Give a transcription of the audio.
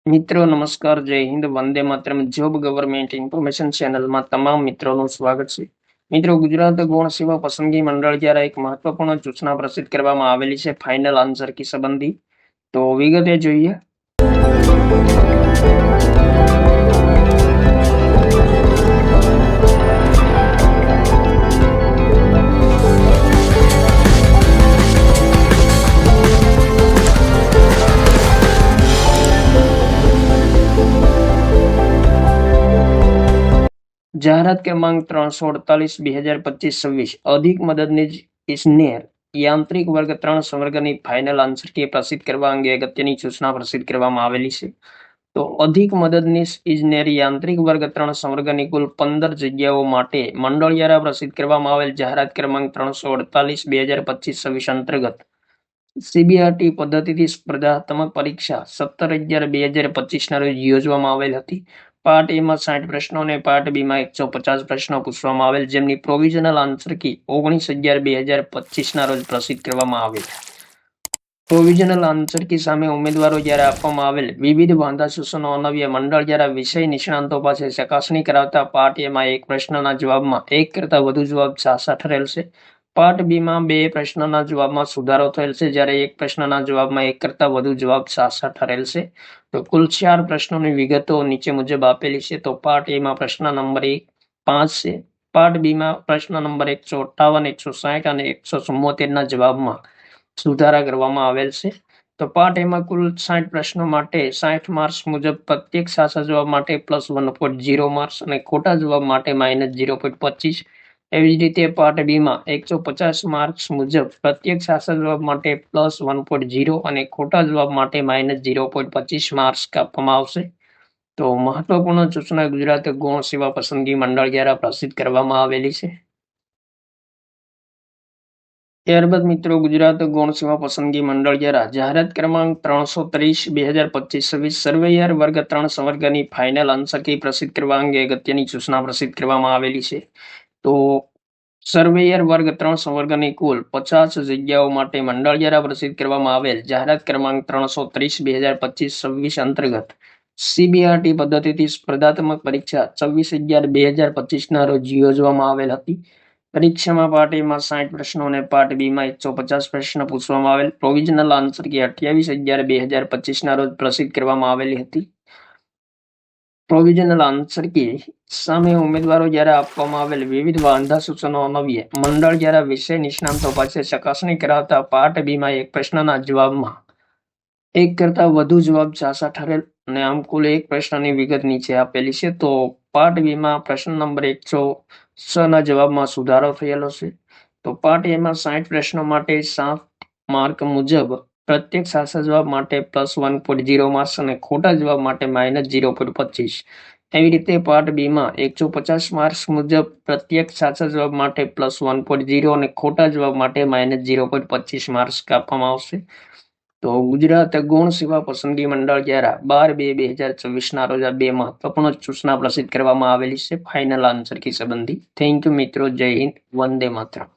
મિત્રો નમસ્કાર, જય Hind, Vande Mataram. Job government information ચેનલમાં તમામ મિત્રોનું સ્વાગત છે. મિત્રો, ગુજરાત ગૌણ સેવા પસંદગી મંડળ દ્વારા એક મહત્વપૂર્ણ સૂચના પ્રસિદ્ધ કરવામાં આવેલી છે ફાઇનલ આન્સર કી સંબંધી. તો વિગતે જોઈએ. જાહેરાત ક્રમાંક 348/2025-26 અધિક મદદનીશ ઇજનેર યાંત્રિક વર્ગ 3 સંવર્ગની ફાઇનલ આન્સર કી પ્રસિદ્ધ કરવા અંગે અગત્યની સૂચના પ્રસિદ્ધ કરવામાં આવેલી છે. તો અધિક મદદનીશ ઇજનેર યાંત્રિક વર્ગ 3 સંવર્ગની કુલ 15 જગ્યાઓ માટે મંડળ દ્વારા પ્રસિદ્ધ કરવામાં આવેલ જાહેરાત ક્રમાંક 348/2025-26 અંતર્ગત સીબીઆરટી પદ્ધતિથી સ્પર્ધાત્મક પરીક્ષા 17/11/2025 ના રોજ યોજવામાં આવેલ હતી. પાર્ટ એમાં 60 પ્રશ્નો અને પાર્ટ બીમાં 150 પ્રશ્નો પૂછવામાં આવેલ, જેમની પ્રોવિઝનલ આન્સર કી 19/11/2025 ના રોજ પ્રસિદ્ધ કરવામાં આવેલ. પ્રોવિઝનલ આન્સર કી સામે ઉમેદવારો દ્વારા આપવામાં આવેલ વિવિધ વાંધા સૂચનો અન્વયે મંડળ દ્વારા વિષય નિષ્ણાંતો પાસે ચકાસણી કરાવતા પાર્ટ એમાં એક પ્રશ્નના જવાબમાં એક કરતાં વધુ જવાબ સાચા ઠરેલ છે. પાર્ટ બીમાં 2 પ્રશ્નના જવાબમાં સુધારો થયેલ છે, જ્યારે એક પ્રશ્નના જવાબમાં એક કરતાં વધુ જવાબ સાચા ઠરેલ છે. તો કુલ 4 પ્રશ્નોની વિગતો નીચે મુજબ આપેલી છે. તો પાર્ટ એમાં પ્રશ્ન નંબર 5 છે. પાર્ટ બીમાં પ્રશ્ન નંબર 158, 160 અને 174 ના જવાબમાં સુધારા કરવામાં આવેલ છે. તો પાર્ટ એમાં કુલ 60 પ્રશ્નો માટે 60 માર્ક્સ મુજબ પ્રત્યેક સાચા જવાબ માટે +1.0 માર્ક્સ અને ખોટા જવાબ માટે -0.25. એવી જ રીતે પાર્ટ બીમાં 150 માર્ક્સ મુજબ પ્રત્યેક સાચા જવાબ માટે +1.0 અને ખોટા જવાબ માટે -0.25 માર્ક્સ આપવામાં આવશે. તો મહત્વપૂર્ણ સૂચના ગુજરાત ગૌણ સેવા પસંદગી મંડળ દ્વારા પ્રસિદ્ધ કરવામાં આવેલી છે. ત્યારબાદ મિત્રો, ગુજરાત ગૌણ સેવા પસંદગી મંડળ દ્વારા જાહેરાત ક્રમાંક 330/2025-26 સર્વેયર વર્ગ 3 સંવર્ગની ફાઇનલ આન્સર કી પ્રસિદ્ધ કરવા અંગે અગત્યની સૂચના પ્રસિદ્ધ કરવામાં આવેલી છે. તો સર્વેયર વર્ગ 3 સંવર્ગની કુલ 50 જગ્યાઓ માટે મંડળ દ્વારા પ્રસિદ્ધ કરવામાં આવેલ જાહેરાત ક્રમાંક 330/2025-26 અંતર્ગત સીબીઆરટી પદ્ધતિથી સ્પર્ધાત્મક પરીક્ષા 24/11/2025 ના રોજ યોજવામાં આવેલ હતી. પરીક્ષામાં પાર્ટ એમાં 60 પ્રશ્નો અને પાર્ટ બીમાં 150 પ્રશ્ન પૂછવામાં આવેલ. પ્રોવિઝનલ આન્સર કી 28/11/2025 ના રોજ પ્રસિદ્ધ કરવામાં આવેલી હતી. પ્રોવિઝનલ આન્સર કી સામે ઉમેદવારો દ્વારા આપવામાં આવેલ વિવિધ વાંધા સૂચનો અન્વયે મંડળ દ્વારા વિષય નિષ્ણાંતો પાસે ચકાસણી કરાવતા પાર્ટ બીમાં એક પ્રશ્નના જવાબમાં એક કરતાં વધુ જવાબ સાચા ઠરેલ અને આમ કુલ એક પ્રશ્નની વિગત નીચે આપેલી છે. તો પાર્ટ બીમાં પ્રશ્ન નંબર 106 ના જવાબમાં સુધારો થયેલો છે. તો પાર્ટ એમાં 60 પ્રશ્નો માટે 7 માર્ક મુજબ પ્રત્યેક સાચા જવાબ માટે +1.0 માર્ક્સ અને ખોટા જવાબ માટે -0.25. એવી રીતે પાર્ટ બીમાં 150 માર્ક્સ મુજબ પ્રત્યેક સાચા જવાબ માટે +1.0 અને ખોટા જવાબ માટે -0.25 માર્ક્સ આપવામાં આવશે. તો ગુજરાત ગૌણ સેવા પસંદગી મંડળ દ્વારા 12/2/2024 ના રોજ આ 2 મહત્વપૂર્ણ સૂચના પ્રસિદ્ધ કરવામાં આવેલી છે ફાઇનલ આન્સર કી સંબંધી. થેન્ક યુ મિત્રો. જય હિન્દ, વંદે માતરમ.